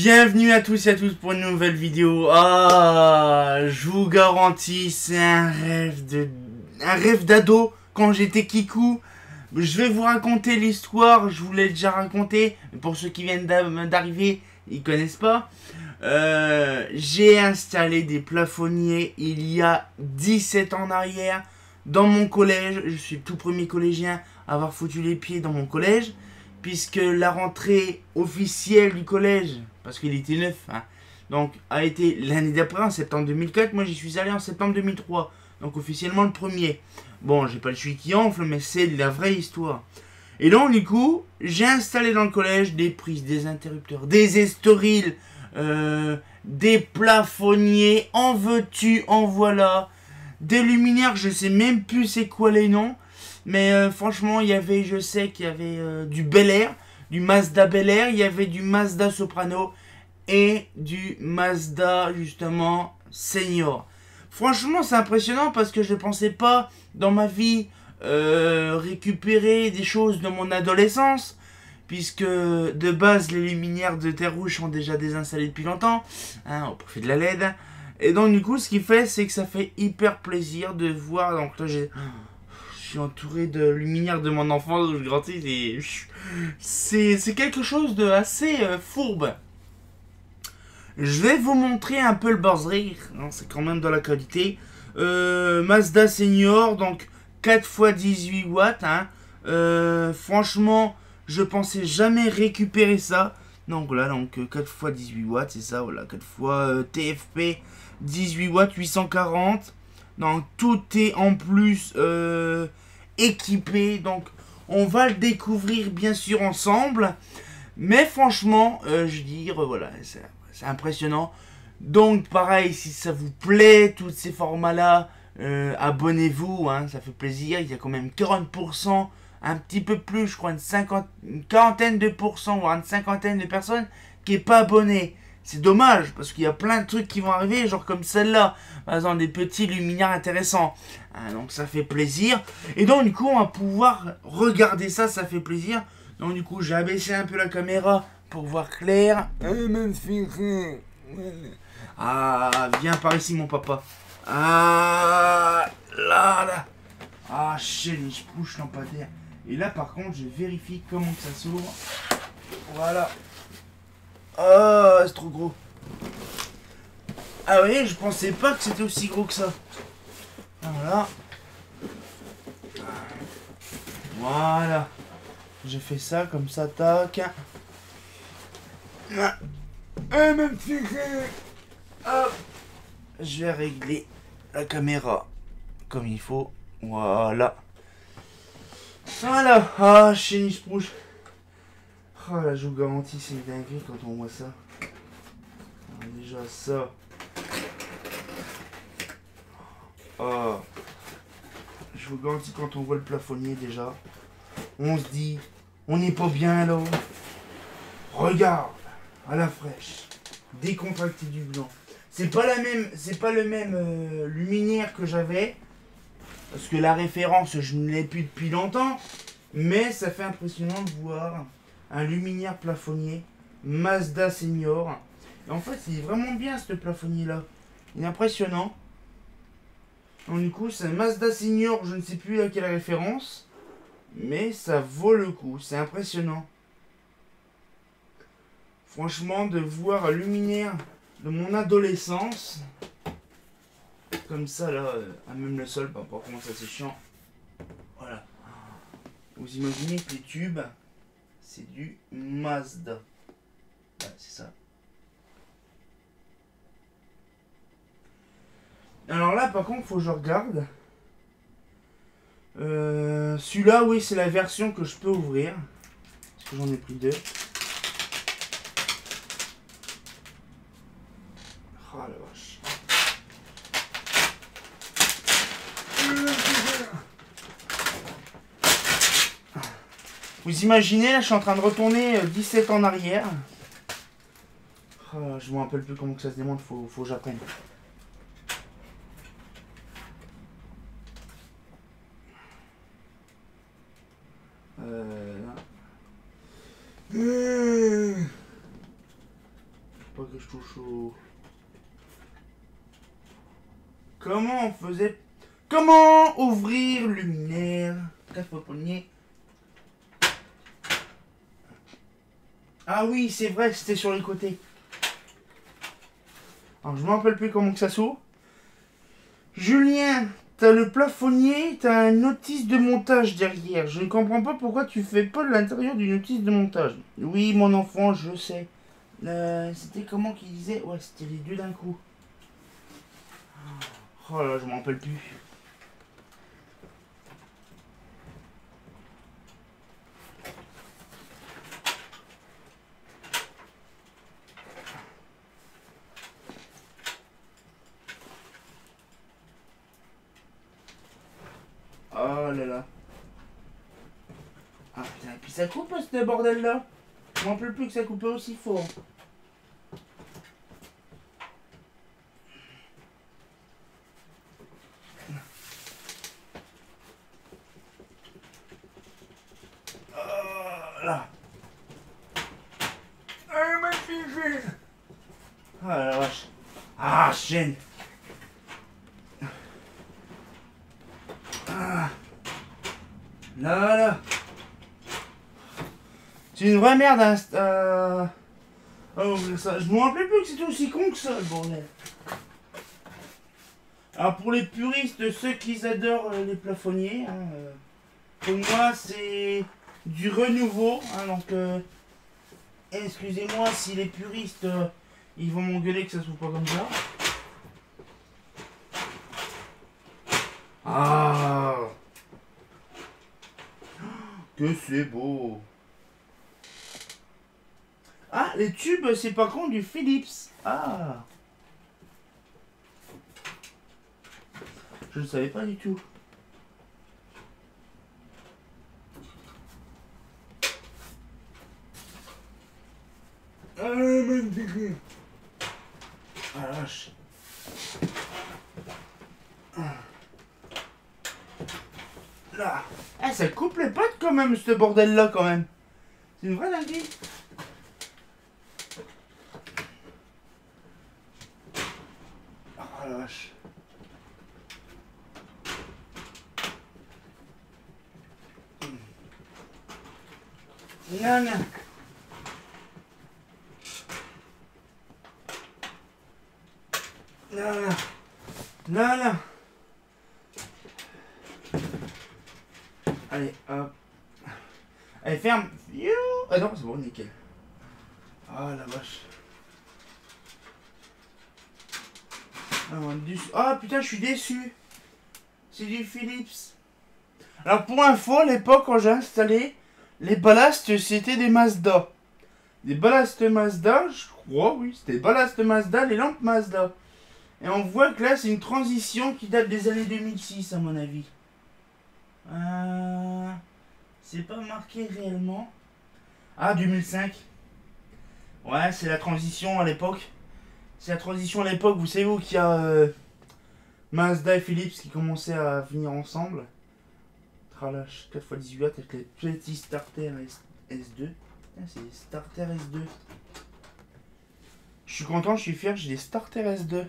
Bienvenue à tous et à toutes pour une nouvelle vidéo. Ah, je vous garantis, c'est un rêve d'ado quand j'étais Kikou. Je vais vous raconter l'histoire, je vous l'ai déjà raconté, mais pour ceux qui viennent d'arriver, ils connaissent pas. J'ai installé des plafonniers il y a 17 ans en arrière dans mon collège. Je suis le tout premier collégien à avoir foutu les pieds dans mon collège, puisque la rentrée officielle du collège, parce qu'il était neuf, hein, donc a été l'année d'après, en septembre 2004. Moi j'y suis allé en septembre 2003, donc officiellement le premier. Bon, j'ai pas le chui qui enfle, mais c'est la vraie histoire. Et donc du coup, j'ai installé dans le collège des prises, des interrupteurs, des estoriles, des plafonniers, en veux-tu, en voilà, des luminaires, je sais même plus c'est quoi les noms. Mais franchement, il y avait, je sais qu'il y avait du Bel Air, du Mazda Bel Air, il y avait du Mazda Soprano et du Mazda, justement, Senior. Franchement, c'est impressionnant parce que je ne pensais pas, dans ma vie, récupérer des choses de mon adolescence, puisque, de base, les luminaires de terre rouge sont déjà désinstallées depuis longtemps, hein, au profit de la LED. Et donc, du coup, ce qui fait, c'est que ça fait hyper plaisir de voir, donc là, j'ai... Je suis entouré de luminaires de mon enfance, je grandis, c'est quelque chose de assez fourbe. Je vais vous montrer un peu le bordel, c'est quand même de la qualité. Mazda Senior, donc 4x18 watts. Hein. Franchement, je pensais jamais récupérer ça. Donc voilà, donc 4x18 watts, c'est ça, voilà, 4x TFP 18 watts 840. Donc tout est en plus équipé, donc on va le découvrir bien sûr ensemble, mais franchement je veux dire voilà, c'est impressionnant. Donc pareil, si ça vous plaît tous ces formats là, abonnez-vous, hein, ça fait plaisir. Il y a quand même 40%, un petit peu plus, je crois une quarantaine de pourcents, voire une cinquantaine de personnes qui est pas abonné. C'est dommage, parce qu'il y a plein de trucs qui vont arriver, genre comme celle-là. Par exemple, des petits luminaires intéressants. Hein, donc ça fait plaisir. Et donc du coup, on va pouvoir regarder ça, ça fait plaisir. Donc du coup, j'ai abaissé un peu la caméra pour voir clair. Ah, viens par ici, mon papa. Ah, là. Ah, chérie, je couche lampadaire. Et là, par contre, je vérifie comment ça s'ouvre. Voilà. Oh, c'est trop gros. Ah oui, je pensais pas que c'était aussi gros que ça. Voilà. Voilà. J'ai fait ça comme ça, tac. Même hop. Je vais régler la caméra comme il faut. Voilà. Voilà. Ah, chérie, je bouge. Oh là, je vous garantis, c'est une dinguerie quand on voit ça. Alors, déjà ça. Oh. Je vous garantis, quand on voit le plafonnier déjà, on se dit, on n'est pas bien là. Regarde, à la fraîche, décontracté du blanc. C'est pas le même luminaire que j'avais, parce que la référence, je ne l'ai plus depuis longtemps, mais ça fait impressionnant de voir un luminaire plafonnier Mazda Senior. Et en fait, il est vraiment bien ce plafonnier là. Il est impressionnant. Donc du coup, c'est un Mazda Senior, je ne sais plus à quelle référence, mais ça vaut le coup, c'est impressionnant. Franchement, de voir un luminaire de mon adolescence, comme ça là, à même le sol, par contre ça c'est chiant. Voilà. Vous imaginez que les tubes, c'est du Mazda. Ouais, c'est ça. Alors là, par contre, faut que je regarde. Celui-là, oui, c'est la version que je peux ouvrir. Parce que j'en ai pris deux. Oh la vache. Vous imaginez, là, je suis en train de retourner 17 ans en arrière. Oh, je me rappelle plus comment que ça se démonte, faut que j'apprenne. chaud. Comment on faisait... Comment ouvrir le luminaire? 4 fois poignet. Ah oui, c'est vrai, c'était sur les côtés. Alors, je me rappelle plus comment que ça s'ouvre. Julien, t'as le plafonnier, t'as une notice de montage derrière. Je ne comprends pas pourquoi tu fais pas l'intérieur d'une notice de montage. Oui, mon enfant, je sais. C'était comment qu'il disait? Ouais, c'était les deux d'un coup. Oh là, je m'en rappelle plus. Oh là là. Ah putain, et puis ça coupe ce bordel là. Je m'en rappelle plus que ça coupait aussi fort. Oh là. Ah ma fille. Ah la vache. Ah chaîne. Ah. Là là. C'est une vraie merde hein. Oh, ça. Je me rappelais plus que c'était aussi con que ça le bordel. Alors pour les puristes, ceux qui adorent les plafonniers, hein, pour moi c'est du renouveau. Hein, donc excusez-moi si les puristes ils vont m'engueuler que ça soit pas comme ça. Ah, que c'est beau. Ah, les tubes, c'est pas con du Philips. Ah, je ne savais pas du tout. Ah, magnifique. Ah, la vache. Là. Ah, ça coupe les pattes quand même, ce bordel-là, quand même. C'est une vraie dinguerie. Ah, la vache. Non, non. Non, non. Non, non. Allez, hop. Allez, ferme. Ah non, c'est bon, nickel. Ah, la vache. Ah, putain, je suis déçu. C'est du Philips. Alors, pour info, à l'époque, quand j'ai installé, les ballasts, c'était des Mazda. Des ballasts Mazda, je crois, oui. C'était des ballasts Mazda, les lampes Mazda. Et on voit que là, c'est une transition qui date des années 2006, à mon avis. C'est pas marqué réellement. Ah, 2005. Ouais, c'est la transition à l'époque. C'est la transition à l'époque, vous savez où qu'il y a Mazda et Philips qui commençaient à venir ensemble. Tralash 4x18 avec les petits starter S2. C'est des starter S2. Je suis content, je suis fier, j'ai des starter S2.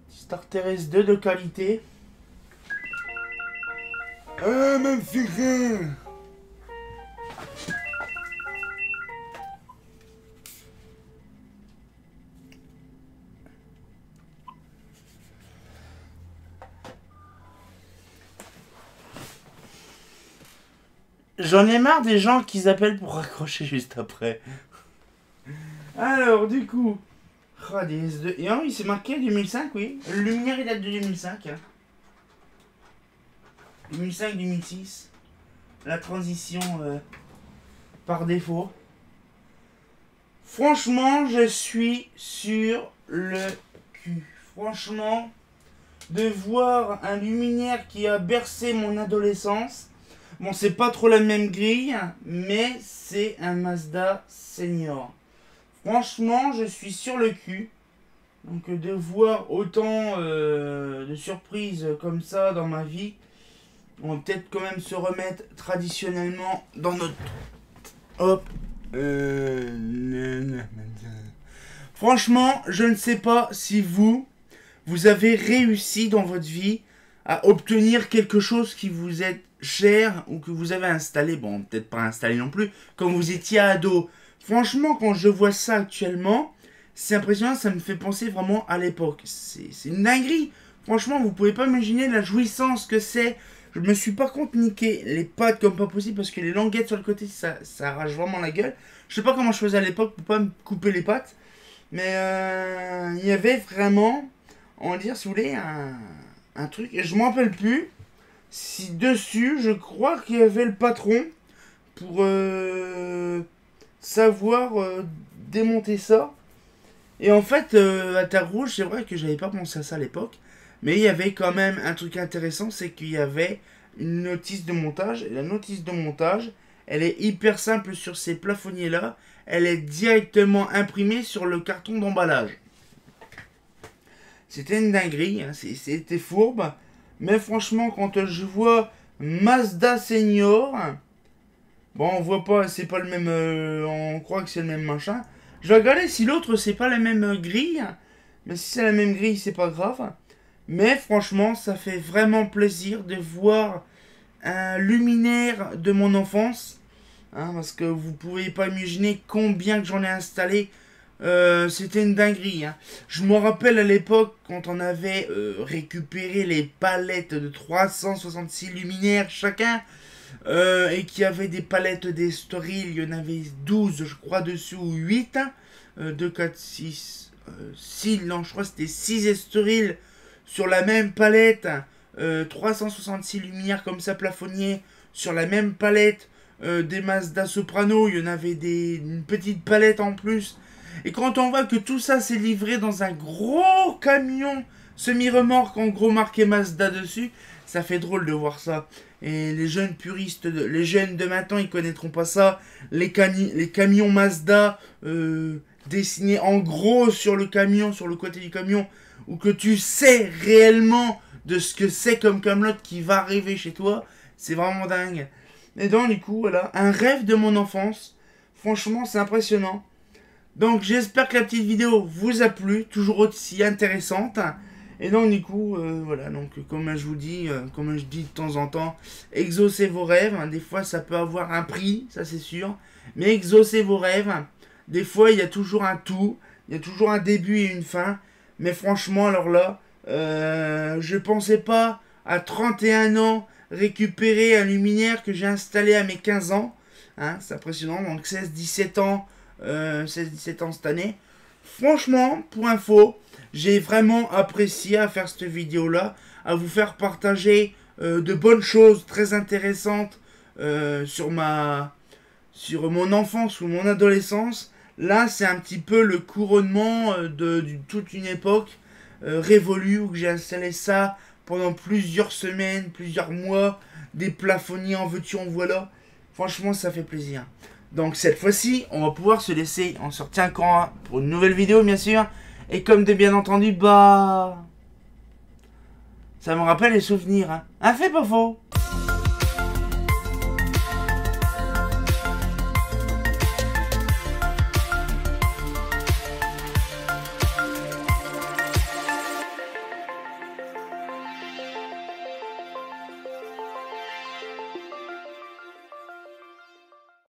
Starter S2 de qualité. Ah, même figure. J'en ai marre des gens qui appellent pour raccrocher juste après. Alors, du coup... Oh, des S2... Et oui, c'est marqué 2005, oui. Le luminaire, il date de 2005. Hein. 2005-2006. La transition par défaut. Franchement, je suis sur le cul. Franchement, de voir un luminaire qui a bercé mon adolescence... Bon, c'est pas trop la même grille, mais c'est un Mazda Senior. Franchement, je suis sur le cul. Donc, de voir autant de surprises comme ça dans ma vie, on va peut-être quand même se remettre traditionnellement dans notre... Hop. Franchement, je ne sais pas si vous avez réussi dans votre vie à obtenir quelque chose qui vous est cher ou que vous avez installé, bon, peut-être pas installé non plus, quand vous étiez ado. Franchement, quand je vois ça actuellement, c'est impressionnant, ça me fait penser vraiment à l'époque. C'est une dinguerie. Franchement, vous pouvez pas imaginer la jouissance que c'est. Je me suis par contre niqué les pattes comme pas possible parce que les languettes sur le côté, ça arrache vraiment la gueule. Je sais pas comment je faisais à l'époque pour pas me couper les pattes. Mais il y avait vraiment, on va dire, si vous voulez, un truc. Et je m'en rappelle plus si dessus, je crois qu'il y avait le patron pour savoir démonter ça. Et en fait, à Terre Rouge, c'est vrai que j'avais pas pensé à ça à l'époque. Mais il y avait quand même un truc intéressant, c'est qu'il y avait une notice de montage. Et la notice de montage, elle est hyper simple sur ces plafonniers-là. Elle est directement imprimée sur le carton d'emballage. C'était une dinguerie, hein, c'était fourbe. Mais franchement, quand je vois Mazda Senior, bon, on voit pas, c'est pas le même, on croit que c'est le même machin. Je vais regarder si l'autre c'est pas la même grille. Mais si c'est la même grille, c'est pas grave. Mais franchement, ça fait vraiment plaisir de voir un luminaire de mon enfance. Hein, parce que vous pouvez pas imaginer combien que j'en ai installé. C'était une dinguerie. Hein. Je me rappelle à l'époque quand on avait récupéré les palettes de 366 luminaires chacun. Et qu'il y avait des palettes d'Estoril. Il y en avait 12 je crois dessus ou 8. 2, 4, 6... 6, non je crois que c'était 6 Estoril sur la même palette. 366 luminaires comme ça plafonniers sur la même palette. Des Mazda Soprano, il y en avait une petite palette en plus. Et quand on voit que tout ça s'est livré dans un gros camion semi-remorque en gros marqué Mazda dessus, ça fait drôle de voir ça. Et les jeunes puristes, les jeunes de maintenant, ils connaîtront pas ça. Les camions Mazda dessinés en gros sur le camion, sur le côté du camion, ou que tu sais réellement de ce que c'est comme Camelot qui va arriver chez toi, c'est vraiment dingue. Et donc du coup, voilà, un rêve de mon enfance. Franchement, c'est impressionnant. Donc j'espère que la petite vidéo vous a plu, toujours aussi intéressante. Et donc du coup, voilà, donc comme je vous dis, comme je dis de temps en temps, exaucez vos rêves. Des fois, ça peut avoir un prix, ça c'est sûr. Mais exaucez vos rêves. Des fois, il y a toujours un tout, il y a toujours un début et une fin. Mais franchement, alors là, je pensais pas à 31 ans récupérer un luminaire que j'ai installé à mes 15 ans. Hein, c'est impressionnant, donc 16-17 ans, 16-17 ans cette année. Franchement, pour info, j'ai vraiment apprécié à faire cette vidéo-là, à vous faire partager de bonnes choses très intéressantes sur mon enfance ou mon adolescence. Là, c'est un petit peu le couronnement de toute une époque révolue où j'ai installé ça pendant plusieurs semaines, plusieurs mois, des plafonniers en veux-tu en voilà. Franchement, ça fait plaisir. Donc cette fois-ci, on va pouvoir se laisser. On se retient quand pour une nouvelle vidéo, bien sûr. Et comme de bien entendu, bah... ça me rappelle les souvenirs. Hein. Un fait pas faux.